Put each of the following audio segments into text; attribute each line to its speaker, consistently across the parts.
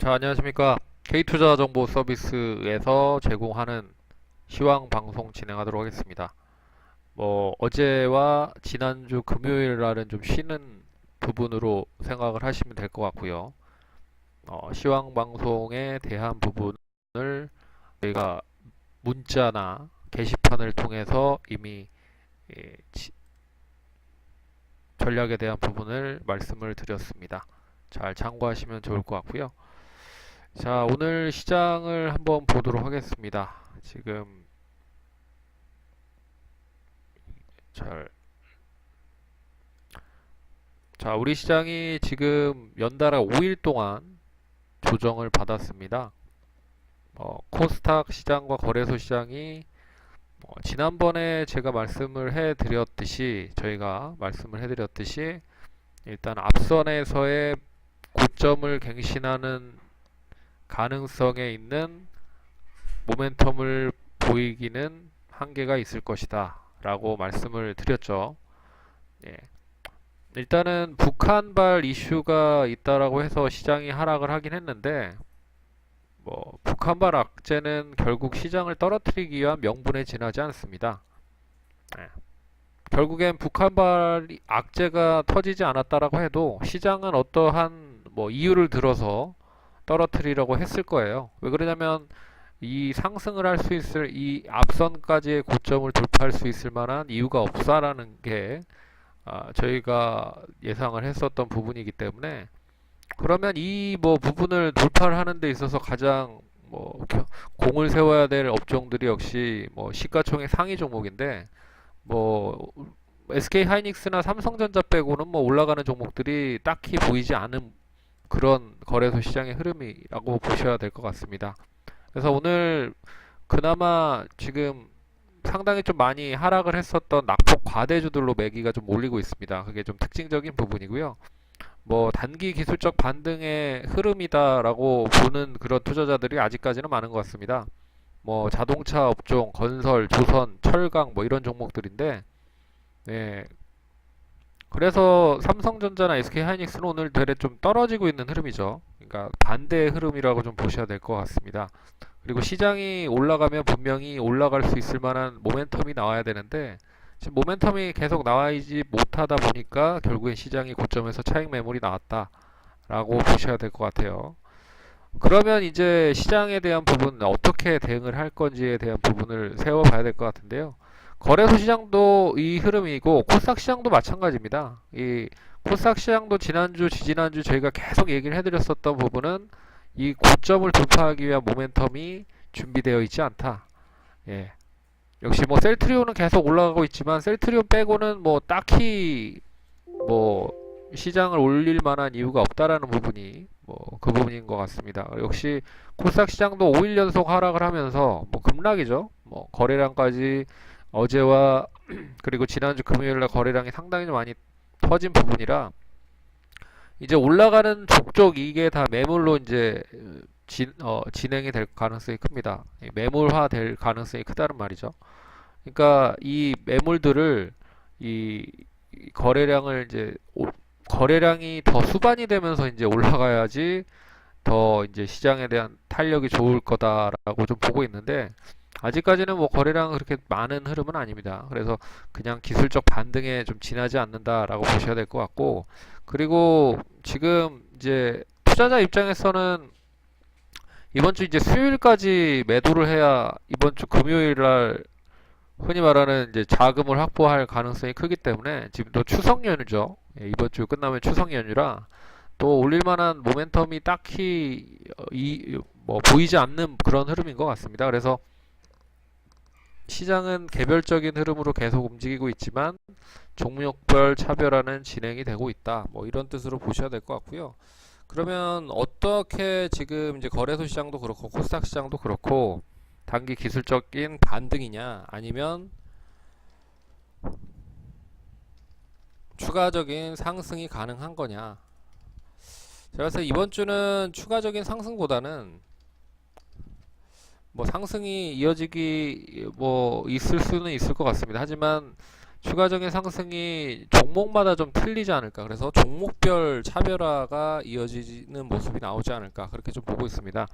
Speaker 1: 자, 안녕하십니까. K투자 정보 서비스에서 제공하는 시황 방송 진행하도록 하겠습니다. 어제와 지난주 금요일 날은 좀 쉬는 부분으로 생각을 하시면 될 것 같고요. 시황 방송에 대한 부분을 저희가 문자나 게시판을 통해서 이미 예, 전략에 대한 부분을 말씀을 드렸습니다. 잘 참고하시면 좋을 것 같고요. 자, 오늘 시장을 한번 보도록 하겠습니다. 지금 잘, 자, 우리 시장이 지금 연달아 5일 동안 조정을 받았습니다. 코스닥 시장과 거래소 시장이 지난번에 제가 저희가 말씀을 해드렸듯이 일단 앞선에서의 고점을 갱신하는 가능성에 있는 모멘텀을 보이기는 한계가 있을 것이다 라고 말씀을 드렸죠. 예. 일단은 북한발 이슈가 있다라고 해서 시장이 하락을 하긴 했는데 북한발 악재는 결국 시장을 떨어뜨리기 위한 명분에 지나지 않습니다. 예. 결국엔 북한발 악재가 터지지 않았다라고 해도 시장은 어떠한 이유를 들어서 떨어뜨리려고 했을 거예요. 왜 그러냐면 이 상승을 할 수 있을 이 앞선까지의 고점을 돌파할 수 있을 만한 이유가 없다라는 게 저희가 예상을 했었던 부분이기 때문에 그러면 이 부분을 돌파를 하는 데 있어서 가장 공을 세워야 될 업종들이 역시 시가총액 상위 종목인데 뭐 SK 하이닉스나 삼성전자 빼고는 올라가는 종목들이 딱히 보이지 않은 그런 거래소 시장의 흐름이라고 보셔야 될 것 같습니다. 그래서 오늘 그나마 지금 상당히 좀 많이 하락을 했었던 낙폭 과대주들로 매기가 좀 몰리고 있습니다. 그게 좀 특징적인 부분이고요. 단기 기술적 반등의 흐름이다라고 보는 그런 투자자들이 아직까지는 많은 것 같습니다. 자동차 업종, 건설, 조선, 철강 이런 종목들인데 예. 그래서 삼성전자나 SK하이닉스는 오늘 되레 좀 떨어지고 있는 흐름이죠. 그러니까 반대의 흐름이라고 좀 보셔야 될 것 같습니다. 그리고 시장이 올라가면 분명히 올라갈 수 있을 만한 모멘텀이 나와야 되는데 지금 모멘텀이 계속 나와있지 못하다 보니까 결국엔 시장이 고점에서 차익 매물이 나왔다라고 보셔야 될 것 같아요. 그러면 이제 시장에 대한 부분 어떻게 대응을 할 건지에 대한 부분을 세워봐야 될 것 같은데요. 거래소 시장도 이 흐름이고 코스닥 시장도 마찬가지입니다. 이 코스닥 시장도 지난주, 지지난주 저희가 계속 얘기를 해드렸었던 부분은 이 고점을 돌파하기 위한 모멘텀이 준비되어 있지 않다. 예. 역시 셀트리온은 계속 올라가고 있지만 셀트리온 빼고는 딱히 뭐 시장을 올릴 만한 이유가 없다라는 부분이 그 부분인 것 같습니다. 역시 코스닥 시장도 5일 연속 하락을 하면서 급락이죠. 거래량까지 어제와 그리고 지난주 금요일날 거래량이 상당히 좀 많이 터진 부분이라 이제 올라가는 족족 이게 다 매물로 이제 진행이 될 가능성이 큽니다. 매물화 될 가능성이 크다는 말이죠. 그러니까 이 매물들을 이 거래량을 이제 거래량이 더 수반이 되면서 이제 올라가야지 더 이제 시장에 대한 탄력이 좋을 거다라고 좀 보고 있는데 아직까지는 거래량 그렇게 많은 흐름은 아닙니다. 그래서 그냥 기술적 반등에 좀 지나지 않는다라고 보셔야 될 것 같고 그리고 지금 이제 투자자 입장에서는 이번 주 이제 수요일까지 매도를 해야 이번 주 금요일 날 흔히 말하는 이제 자금을 확보할 가능성이 크기 때문에 지금도 추석 연휴죠. 예, 이번 주 끝나면 추석 연휴라 또 올릴 만한 모멘텀이 딱히 보이지 않는 그런 흐름인 것 같습니다. 그래서 시장은 개별적인 흐름으로 계속 움직이고 있지만 종목별 차별화는 진행이 되고 있다. 이런 뜻으로 보셔야 될 것 같고요. 그러면 어떻게 지금 이제 거래소 시장도 그렇고 코스닥 시장도 그렇고 단기 기술적인 반등이냐 아니면 추가적인 상승이 가능한 거냐. 그래서 이번 주는 추가적인 상승보다는 상승이 이어지기 있을 수는 있을 것 같습니다. 하지만 추가적인 상승이 종목마다 좀 틀리지 않을까. 그래서 종목별 차별화가 이어지는 모습이 나오지 않을까. 그렇게 좀 보고 있습니다.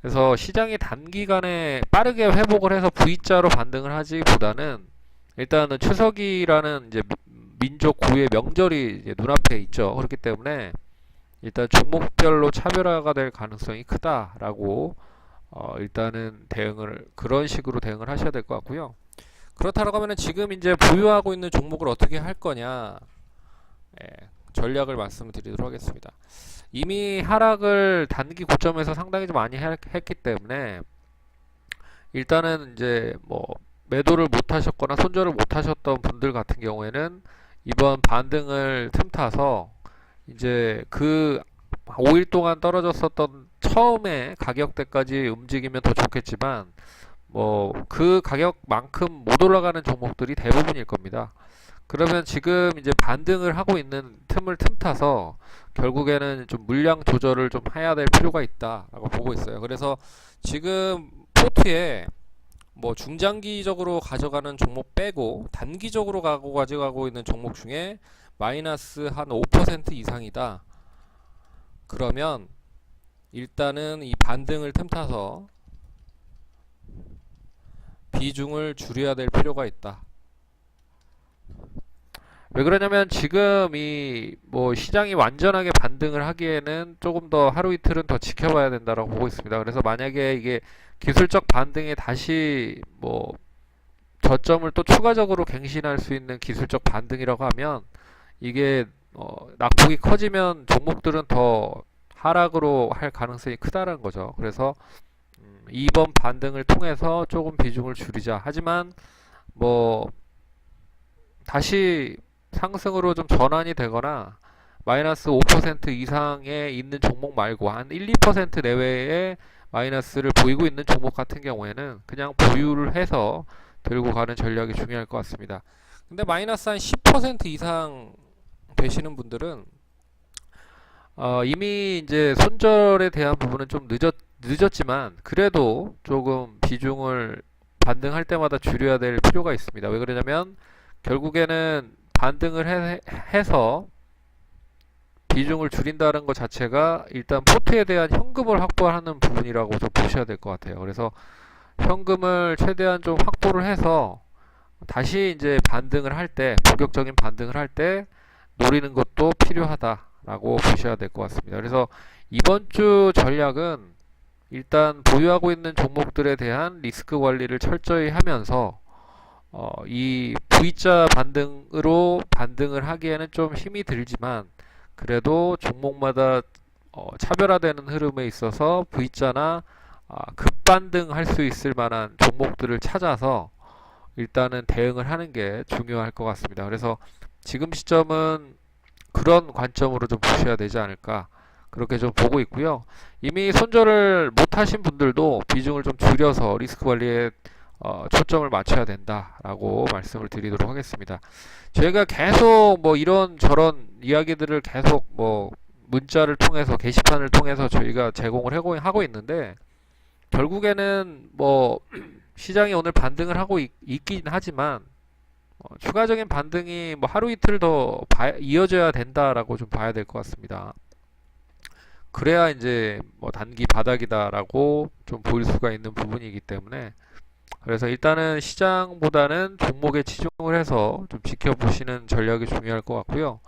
Speaker 1: 그래서 시장이 단기간에 빠르게 회복을 해서 V자로 반등을 하기보다는 일단은 추석이라는 이제 민족 고유의 명절이 이제 눈앞에 있죠. 그렇기 때문에 일단 종목별로 차별화가 될 가능성이 크다라고 일단은 대응을 그런 식으로 대응을 하셔야 될 것 같고요. 그렇다고 하면은 지금 이제 보유하고 있는 종목을 어떻게 할 거냐, 예, 전략을 말씀드리도록 하겠습니다. 이미 하락을 단기 고점에서 상당히 좀 많이 했기 때문에 일단은 이제 뭐 매도를 못 하셨거나 손절을 못 하셨던 분들 같은 경우에는 이번 반등을 틈타서 이제 그 5일 동안 떨어졌었던 처음에 가격대까지 움직이면 더 좋겠지만 뭐 그 가격만큼 못 올라가는 종목들이 대부분일 겁니다. 그러면 지금 이제 반등을 하고 있는 틈을 틈타서 결국에는 좀 물량 조절을 좀 해야 될 필요가 있다라고 보고 있어요. 그래서 지금 포트에 뭐 중장기적으로 가져가는 종목 빼고 단기적으로 가져가고 있는 종목 중에 마이너스 한 5% 이상이다. 그러면 일단은 이 반등을 틈타서 비중을 줄여야 될 필요가 있다. 왜 그러냐면 지금 이 뭐 시장이 완전하게 반등을 하기에는 조금 더 하루 이틀은 더 지켜봐야 된다라고 보고 있습니다. 그래서 만약에 이게 기술적 반등에 다시 뭐 저점을 또 추가적으로 갱신할 수 있는 기술적 반등이라고 하면 이게 낙폭이 커지면 종목들은 더 하락으로 할 가능성이 크다는 거죠. 그래서 이번 반등을 통해서 조금 비중을 줄이자. 하지만 뭐 다시 상승으로 좀 전환이 되거나 마이너스 5% 이상에 있는 종목 말고 한 1, 2% 내외의 마이너스를 보이고 있는 종목 같은 경우에는 그냥 보유를 해서 들고 가는 전략이 중요할 것 같습니다. 근데 마이너스 한 10% 이상 되시는 분들은 이미 이제 손절에 대한 부분은 좀 늦었지만 그래도 조금 비중을 반등할 때마다 줄여야 될 필요가 있습니다. 왜 그러냐면 결국에는 반등을 해서 비중을 줄인다는 것 자체가 일단 포트에 대한 현금을 확보하는 부분이라고 좀 보셔야 될 것 같아요. 그래서 현금을 최대한 좀 확보를 해서 다시 이제 반등을 할 때, 본격적인 반등을 할 때 노리는 것도 필요하다라고 보셔야 될 것 같습니다. 그래서 이번 주 전략은 일단 보유하고 있는 종목들에 대한 리스크 관리를 철저히 하면서 이 V자 반등으로 반등을 하기에는 좀 힘이 들지만 그래도 종목마다 차별화되는 흐름에 있어서 V자나 급반등할 수 있을 만한 종목들을 찾아서 일단은 대응을 하는 게 중요할 것 같습니다. 그래서 지금 시점은 그런 관점으로 좀 보셔야 되지 않을까 그렇게 좀 보고 있고요. 이미 손절을 못 하신 분들도 비중을 좀 줄여서 리스크 관리에 초점을 맞춰야 된다라고 말씀을 드리도록 하겠습니다. 저희가 계속 뭐 이런 저런 이야기들을 계속 뭐 문자를 통해서 게시판을 통해서 저희가 제공을 하고 있는데 결국에는 뭐 시장이 오늘 반등을 하고 있긴 하지만 추가적인 반등이 뭐 하루 이틀 더 이어져야 된다라고 좀 봐야 될 것 같습니다. 그래야 이제 뭐 단기 바닥이다라고 좀 보일 수가 있는 부분이기 때문에 그래서 일단은 시장보다는 종목에 치중을 해서 좀 지켜보시는 전략이 중요할 것 같고요.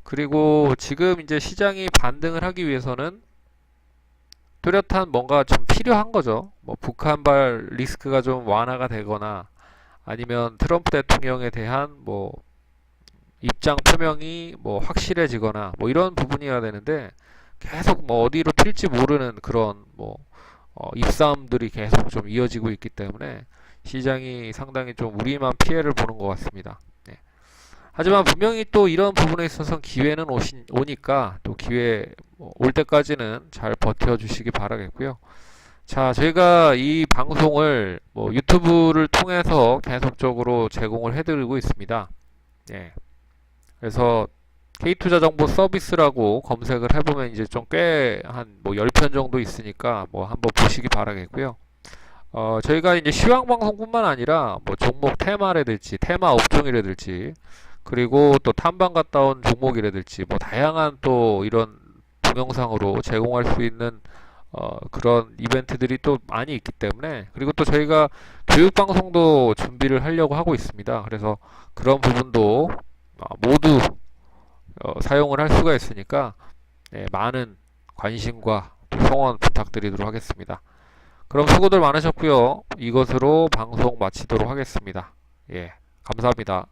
Speaker 1: 그리고 지금 이제 시장이 반등을 하기 위해서는 뚜렷한 뭔가 좀 필요한 거죠. 뭐 북한발 리스크가 좀 완화가 되거나 아니면 트럼프 대통령에 대한 뭐 입장 표명이 뭐 확실해지거나 뭐 이런 부분이어야 되는데 계속 뭐 어디로 튈지 모르는 그런 뭐 입싸움들이 계속 좀 이어지고 있기 때문에 시장이 상당히 좀 우리만 피해를 보는 것 같습니다. 네. 하지만 분명히 또 이런 부분에 있어서 기회는 오니까 또 기회 올 때까지는 잘 버텨주시기 바라겠고요. 자, 저희가 이 방송을 뭐 유튜브를 통해서 계속적으로 제공을 해드리고 있습니다. 네. 그래서 K투자정보 서비스라고 검색을 해보면 이제 좀 꽤 한 뭐 10편 정도 있으니까 뭐 한번 보시기 바라겠고요. 저희가 이제 시황 방송뿐만 아니라 뭐 종목 테마라든지 테마 업종이라든지 그리고 또 탐방 갔다 온 종목이라든지 뭐 다양한 또 이런 동영상으로 제공할 수 있는 그런 이벤트들이 또 많이 있기 때문에, 그리고 또 저희가 교육 방송도 준비를 하려고 하고 있습니다. 그래서 그런 부분도 모두 사용을 할 수가 있으니까 많은 관심과 또 성원 부탁드리도록 하겠습니다. 그럼 수고들 많으셨고요. 이것으로 방송 마치도록 하겠습니다. 예, 감사합니다.